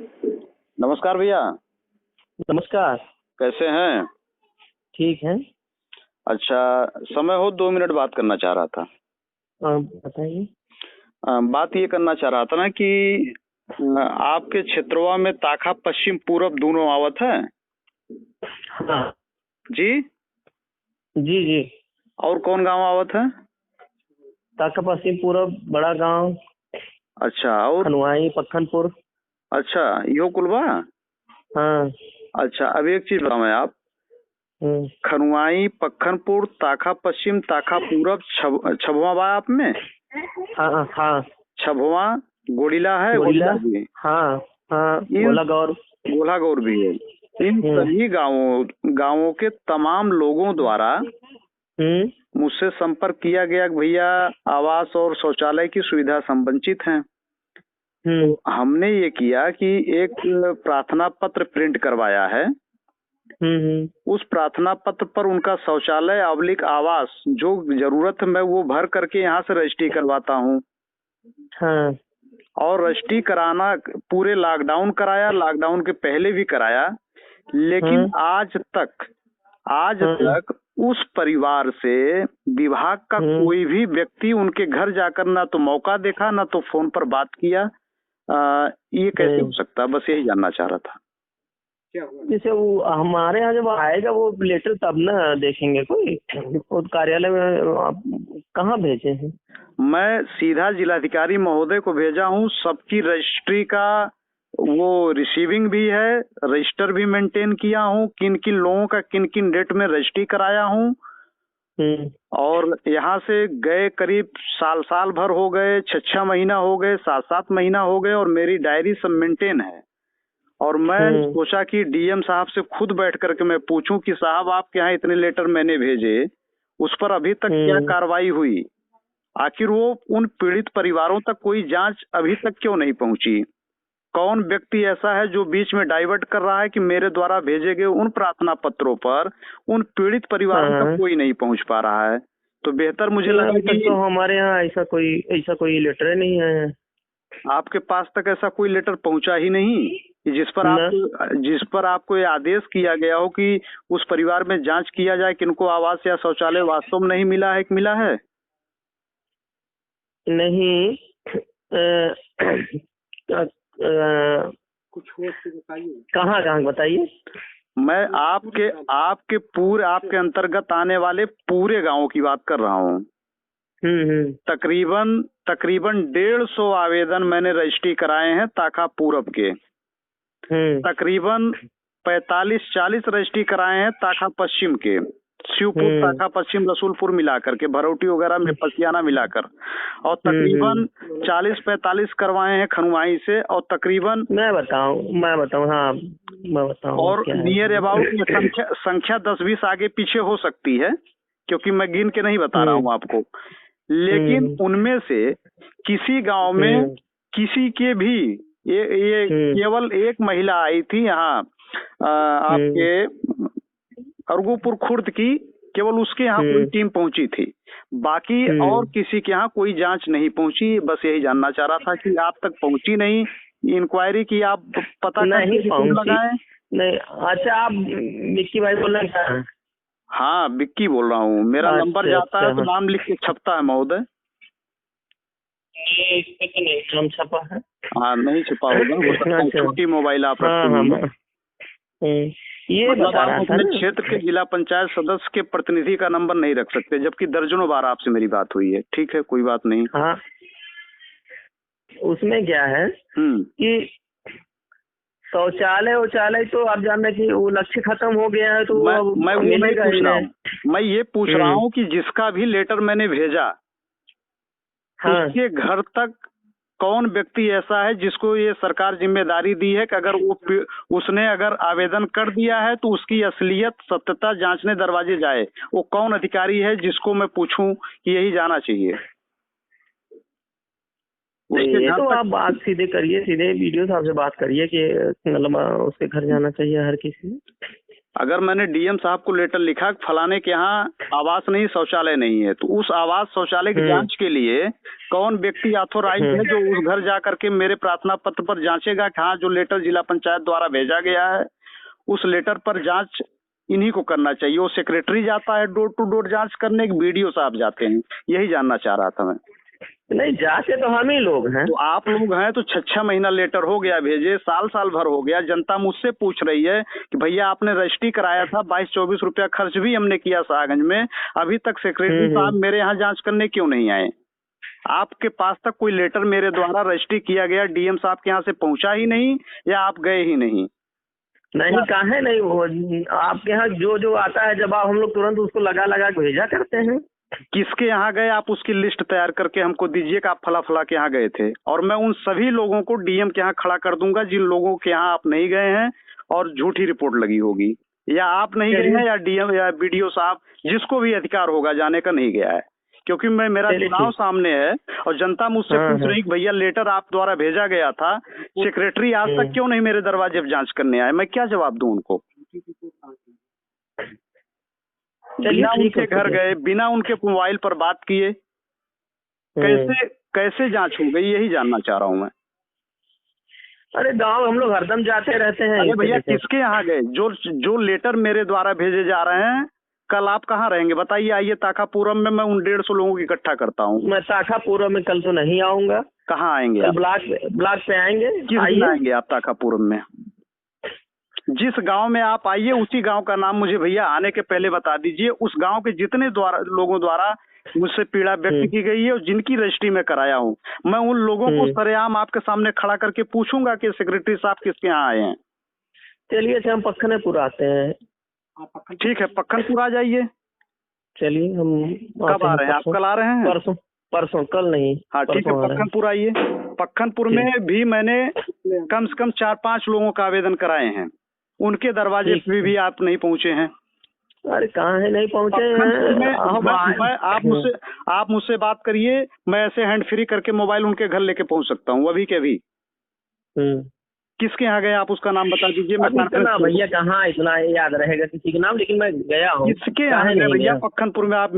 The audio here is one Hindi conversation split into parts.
नमस्कार भैया। नमस्कार। कैसे हैं? ठीक है। अच्छा, समय हो 2 मिनट बात करना चाह रहा था। बताइए। बात ये करना चाह रहा था ना कि आपके क्षेत्रवा में ताखा पश्चिम पूरब दोनों आवत है? हाँ। जी जी जी। और कौन गांव आवत है? ताका पश्चिम पूरब, बड़ा गांव, अच्छा, और? खनवाई, पक्खनपुर। अच्छा, यो कुलबा। हाँ। अच्छा, अब एक चीज बताओ, मैं आप खनुआई, पक्खनपुर, ताखा पश्चिम, ताखा पूरब, छबवा बा आप में? हाँ हाँ। छबवा, गोड़िला है, गोरिल्ला। गोड़िला भी है। हाँ हाँ। गोला गौर। गोला गौर भी है। इन सभी गांवों के तमाम लोगों द्वारा मुझसे संपर्क किया गया कि भैया आवास और शौचालय की सुविधा से हम वंचित हैं। तो हमने ये किया कि एक प्रार्थना पत्र प्रिंट करवाया है। उस प्रार्थना पत्र पर उनका शौचालय अवलिक आवास जो जरूरत है मैं वो भर करके यहाँ से रजिस्ट्री करवाता हूँ। हाँ। और रजिस्ट्री कराना पूरे लॉकडाउन कराया, लॉकडाउन के पहले भी कराया, लेकिन आज तक उस परिवार से विभाग का कोई भी व्यक्ति उनके घर जाकर ना तो मौका देखा ना तो फोन पर बात किया। ये कैसे हो सकता? बस यही जानना चाह रहा था। जैसे वो हमारे यहाँ जब आएगा वो लेटर तब ना देखेंगे। कोई कार्यालय में आप कहाँ भेजे हैं? मैं सीधा जिलाधिकारी महोदय को भेजा हूँ। सबकी रजिस्ट्री का वो रिसीविंग भी है, रजिस्टर भी मेंटेन किया हूँ, किन किन लोगों का किन किन डेट में रजिस्ट्री कराया हूँ। और यहाँ से गए करीब साल भर हो गए, 6 महीना हो गए, 7 महीना हो गए और मेरी डायरी सब मेंटेन है। और मैं सोचा कि डीएम साहब से खुद बैठ करके मैं पूछूं कि साहब आपके यहाँ इतने लेटर मैंने भेजे, उस पर अभी तक क्या कार्रवाई हुई? आखिर वो उन पीड़ित परिवारों तक कोई जांच अभी तक क्यों नहीं पहुंची? कौन व्यक्ति ऐसा है जो बीच में डाइवर्ट कर रहा है कि मेरे द्वारा भेजे गए उन प्रार्थना पत्रों पर उन पीड़ित परिवारों तक कोई नहीं पहुंच पा रहा है? तो बेहतर मुझे लगा कि तो हमारे यहाँ ऐसा कोई लेटर नहीं है। आपके पास तक ऐसा कोई लेटर पहुंचा ही नहीं जिस पर आपको ये आदेश किया गया हो कि उस परिवार में जांच किया जाए कि इनको आवास या शौचालय वास्तव में नहीं मिला है कि मिला है? नहीं। कुछ हो तो बताइए। कहाँ बताइए। मैं आपके अंतर्गत आने वाले पूरे गांवों की बात कर रहा हूँ। तकरीबन 150 आवेदन मैंने रजिस्ट्री कराए हैं ताका पूरब के। तकरीबन 45-40 रजिस्ट्री कराए हैं ताका पश्चिम के, शिवपुर, ताका पश्चिम, रसूलपुर मिलाकर के, भरौटी वगैरह में पसियाना मिलाकर। और तकरीबन 40-45 करवाए हैं खनुआई से। और तकरीबन मैं बताऊं हाँ मैं बताऊं और नियर अबाउट संख्या 10-20 आगे पीछे हो सकती है क्योंकि मैं गिन के नहीं बता रहा हूँ आपको। लेकिन उनमें से किसी गांव में किसी के भी ये केवल एक महिला आई थी यहाँ आपके अरगोपुर खुर्द की, केवल उसके यहाँ कोई टीम पहुंची थी। बाकी और किसी के यहाँ कोई जांच नहीं पहुंची। बस यही जानना चाह रहा था कि आप तक पहुंची नहीं, इंक्वायरी की आप पता नहीं लगाए। नहीं। अच्छा, आप विक्की भाई बोल रहे हैं? हाँ, विक्की बोल रहा हूँ। मेरा नंबर जाता है तो नाम लिख के छपता है महोदय। इस पे तो नहीं नाम छपा है। हाँ, नहीं छपा होगा। छोटी मोबाइल आप रखते हैं। ये मतलब आप अपने क्षेत्र के जिला पंचायत सदस्य के प्रतिनिधि का नंबर नहीं रख सकते, जबकि दर्जनों बार आपसे मेरी बात हुई है। ठीक है, कोई बात नहीं। हाँ, उसमें क्या है कि शौचालय तो आप जानते हैं कि वो लक्ष्य खत्म हो गया है। तो मैं वो नहीं पूछ रहा हूँ। मैं ये पूछ रहा हूँ कि जिसका भी लेटर मैंने भेजा उसके घर तक कौन व्यक्ति ऐसा है जिसको ये सरकार जिम्मेदारी दी है कि अगर उसने अगर आवेदन कर दिया है तो उसकी असलियत सत्यता जांचने दरवाजे जाए? वो कौन अधिकारी है जिसको मैं पूछूं कि यही जाना चाहिए? ये तो आप बात सीधे करिए, सीधे वीडियो साहब से बात करिए कि मतलब उसके घर जाना चाहिए हर किसी। अगर मैंने डीएम साहब को लेटर लिखा फलाने के यहाँ आवास नहीं शौचालय नहीं है, तो उस आवास शौचालय की जांच के लिए कौन व्यक्ति ऑथोराइज है जो उस घर जा करके मेरे प्रार्थना पत्र पर जांचेगा कि हाँ जो लेटर जिला पंचायत द्वारा भेजा गया है उस लेटर पर जांच इन्हीं को करना चाहिए। वो सेक्रेटरी जाता है डोर टू डोर जांच करने, के बीडीओ साहब जाते हैं, यही जानना चाह रहा था मैं। नहीं, जांचे तो हम ही लोग हैं। तो आप लोग हैं तो 6 महीना लेटर हो गया भेजे, साल भर हो गया, जनता मुझसे पूछ रही है कि भैया आपने रजिस्ट्री कराया था, 22-24 रुपया खर्च भी हमने किया शाहगंज में, अभी तक सेक्रेटरी साहब मेरे यहाँ जांच करने क्यों नहीं आए? आपके पास तक कोई लेटर मेरे द्वारा रजिस्ट्री किया गया डीएम साहब के यहाँ से पहुंचा ही नहीं या आप गए ही नहीं? नहीं, कहाँ नहीं, वो आपके यहाँ जो जो आता है जब आप हम लोग तुरंत उसको लगा लगा के भेजा करते हैं। किसके यहाँ गए आप उसकी लिस्ट तैयार करके हमको दीजिए कि आप फला फला के यहाँ गए थे, और मैं उन सभी लोगों को डीएम के यहाँ खड़ा कर दूंगा जिन लोगों के यहाँ आप नहीं गए हैं और झूठी रिपोर्ट लगी होगी, या आप नहीं गए हैं या डीएम या बीडीओ साहब जिसको भी अधिकार होगा जाने का नहीं गया है, क्योंकि मेरा चुनाव सामने है और जनता मुझसे पूछ रही भैया लेटर आप द्वारा भेजा गया था, सेक्रेटरी आज तक क्यों नहीं मेरे दरवाजे पर जांच करने आए? मैं क्या जवाब दूं उनको? बिना उनके घर गए, बिना उनके मोबाइल पर बात किए कैसे जांच हो गई, यही जानना चाह रहा हूं मैं। अरे गांव हम लोग हरदम जाते रहते हैं। अरे भैया किसके यहाँ गए? जो लेटर मेरे द्वारा भेजे जा रहे हैं, कल आप कहाँ रहेंगे बताइए? आइए ताकापुरम में, मैं उन 150 लोगों को इकट्ठा करता हूँ। मैं ताकापुरम में कल तो नहीं आऊंगा। कहाँ आएंगे आप? ब्लॉक पे आएंगे। किस दिन आएंगे आप ताकापुरम में? जिस गांव में आप आइए उसी गांव का नाम मुझे भैया आने के पहले बता दीजिए। उस गांव के जितने लोगों द्वारा मुझसे पीड़ा व्यक्त की गई है और जिनकी रजिस्ट्री में कराया हूँ, मैं उन लोगों को सरेआम आपके सामने खड़ा करके पूछूंगा कि सेक्रेटरी साहब किसके यहाँ आए हैं। चलिए हम पक्खनपुर आते हैं। ठीक है, पक्खनपुर आ जाइए। चलिए हम कब आ रहे हैं आप? कल आ रहे हैं? परसों कल नहीं। हाँ ठीक है, पक्खनपुर आइए। पक्खनपुर में भी मैंने कम से कम 4-5 लोगों का आवेदन कराए हैं, उनके दरवाजे पे भी आप नहीं पहुंचे हैं। अरे कहाँ है नहीं पहुंचे हैं? आप मुझसे बात करिए, मैं ऐसे हैंड फ्री करके मोबाइल उनके घर लेके पहुंच सकता हूँ अभी के अभी। किसके यहाँ गए आप उसका नाम बता दीजिए। मैं भैया कहाँ इतना याद रहेगा किसी का नाम, लेकिन मैं गया हूँ। किसके यहाँ गए भैया? पक्खनपुर में। आप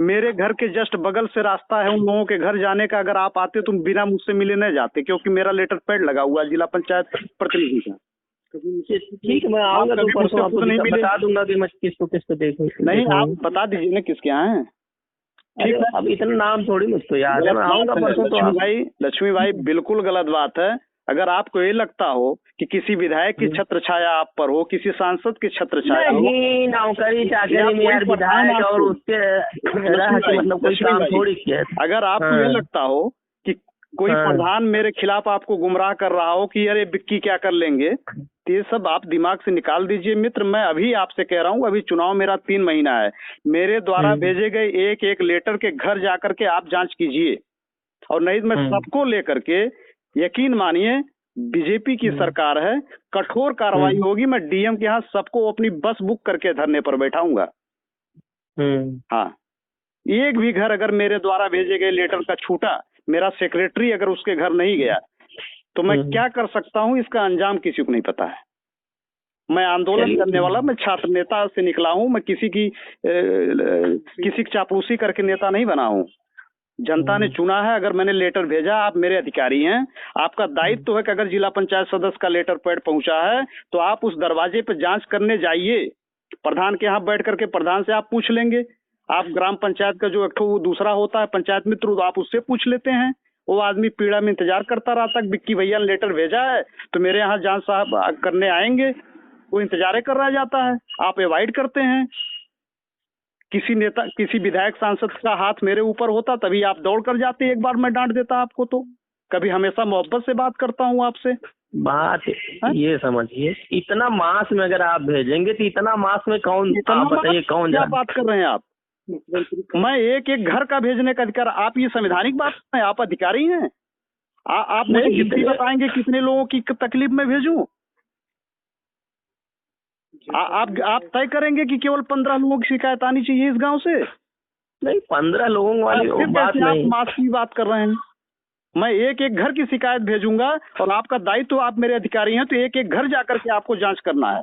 मेरे घर के जस्ट बगल से रास्ता है उन लोगों के घर जाने का। अगर आप आते तो बिना मुझसे मिले नहीं जाते, क्योंकि मेरा लेटर पैड लगा हुआ जिला पंचायत प्रतिनिधि का। ठीक है, मैं आऊंगा तो परसों आपको बता दूंगा कि मैं किसको देखूं। नहीं, आप बता दीजिए ना किसके यहाँ है। ठीक है, अब इतना नाम थोड़ी मुझको याद है। मैं आऊंगा परसों। तो लक्ष्मी भाई बिल्कुल गलत बात है। अगर आपको ये लगता हो कि किसी विधायक की छत्र छाया आप पर हो, किसी सांसद की छत्र छाया हो, नहीं, नौकरी चाकरी में यार विधायक और उसके मतलब कोई काम थोड़ी किया। अगर आपको ये लगता हो कि कोई प्रधान मेरे खिलाफ आपको गुमराह कर रहा हो कि अरे बिक्की क्या कर लेंगे, तो ये सब आप दिमाग से निकाल दीजिए मित्र। मैं अभी आपसे कह रहा हूँ, अभी चुनाव मेरा 3 महीना है, मेरे द्वारा भेजे गए एक एक लेटर के घर जाकर के आप जांच कीजिए, और नहीं तो मैं सबको लेकर के, यकीन मानिए बीजेपी की सरकार है, कठोर कार्रवाई होगी। मैं डीएम के यहाँ सबको अपनी बस बुक करके धरने पर बैठाऊंगा। हाँ, एक भी घर अगर मेरे द्वारा भेजे गए लेटर का छूटा, मेरा सेक्रेटरी अगर उसके घर नहीं गया, तो मैं क्या कर सकता हूँ इसका अंजाम किसी को नहीं पता है। मैं आंदोलन करने वाला, मैं छात्र नेता से निकला हूँ, मैं किसी की चापलूसी करके नेता नहीं बना हूँ। जनता ने चुना है। अगर मैंने लेटर भेजा, आप मेरे अधिकारी हैं, आपका दायित्व तो है कि अगर जिला पंचायत सदस्य का लेटर पैड पहुंचा है तो आप उस दरवाजे पर जांच करने जाइए। प्रधान के यहाँ बैठ करके प्रधान से आप पूछ लेंगे। आप ग्राम पंचायत का जो एक वो दूसरा होता है पंचायत मित्र, तो आप उससे पूछ लेते हैं। वो आदमी पीड़ा में इंतजार करता रहता है, बिक्की भैया ने लेटर भेजा है तो मेरे यहाँ जांच साहब करने आएंगे, वो इंतजार कर रहा जाता है। आप अवॉइड करते हैं। किसी नेता, किसी विधायक सांसद का हाथ मेरे ऊपर होता तभी आप दौड़ कर जाते, एक बार मैं डांट देता आपको। तो कभी हमेशा मोहब्बत से बात करता हूँ आपसे। बात ये समझिए, इतना मास में अगर आप भेजेंगे तो इतना मास में कौन, बताइए कौन, क्या बात कर रहे हैं आप? मैं एक एक घर का भेजने का अधिकार, आप ये संवैधानिक बात है? आप अधिकारी हैं? आप मुझे गिनती बताएंगे कितने लोगों की तकलीफ में भेजूं? आप तय करेंगे कि केवल 15 लोगों की शिकायत आनी चाहिए इस गांव से? नहीं, 15 लोगों वाली बात नहीं। आप मास की बात कर रहे हैं। मैं एक एक घर की शिकायत भेजूंगा और आपका दायित्व, आप मेरे अधिकारी हैं तो एक एक घर जाकर के आपको जांच करना है।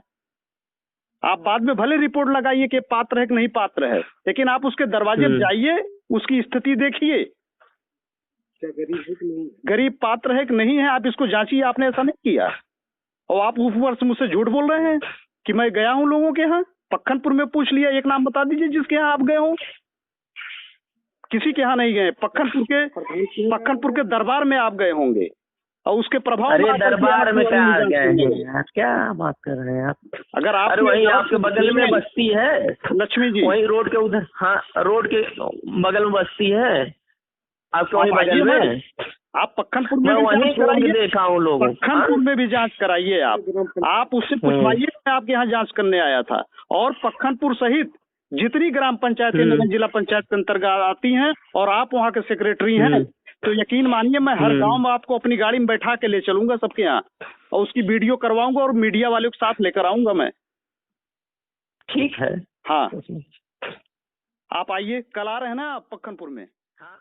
आप बाद में भले रिपोर्ट लगाइए कि पात्र है कि नहीं पात्र है, लेकिन आप उसके दरवाजे पे जाइए, उसकी स्थिति देखिए, गरीब पात्र है कि नहीं है, आप इसको जांचिए। आपने ऐसा नहीं किया और आप ऊपर से मुझसे झूठ बोल रहे हैं कि मैं गया हूं लोगों के यहाँ। पक्खनपुर में पूछ लिया, एक नाम बता दीजिए जिसके यहाँ आप गए हो। किसी के यहाँ नहीं गए। पक्खनपुर के दरबार में आप गए होंगे और उसके प्रभाव। अरे दरबार में क्या गए हैं, क्या बात कर रहे हैं आप? अगर आप वहीं आपके बगल में बस्ती है लक्ष्मी जी, वहीं रोड के उधर, हाँ रोड के बगल में बस्ती है आपके वहीं बगल में। आप पक्खनपुर में वहीं कराइए, देखा हूँ लोगों। पक्खनपुर में भी जांच कराइए। आप उससे पूछवाइए, मैं आपके यहाँ जांच करने आया था। और पक्खनपुर सहित जितनी ग्राम पंचायतें जिला पंचायत के अंतर्गत आती हैं और आप वहाँ के सेक्रेटरी हैं, तो यकीन मानिए मैं हर गांव में आपको अपनी गाड़ी में बैठा के ले चलूंगा सबके यहाँ और उसकी वीडियो करवाऊंगा और मीडिया वालों के साथ लेकर आऊंगा मैं। ठीक है, हाँ, आप आइए, कल आ रहे हैं ना आप पक्खनपुर में? हाँ।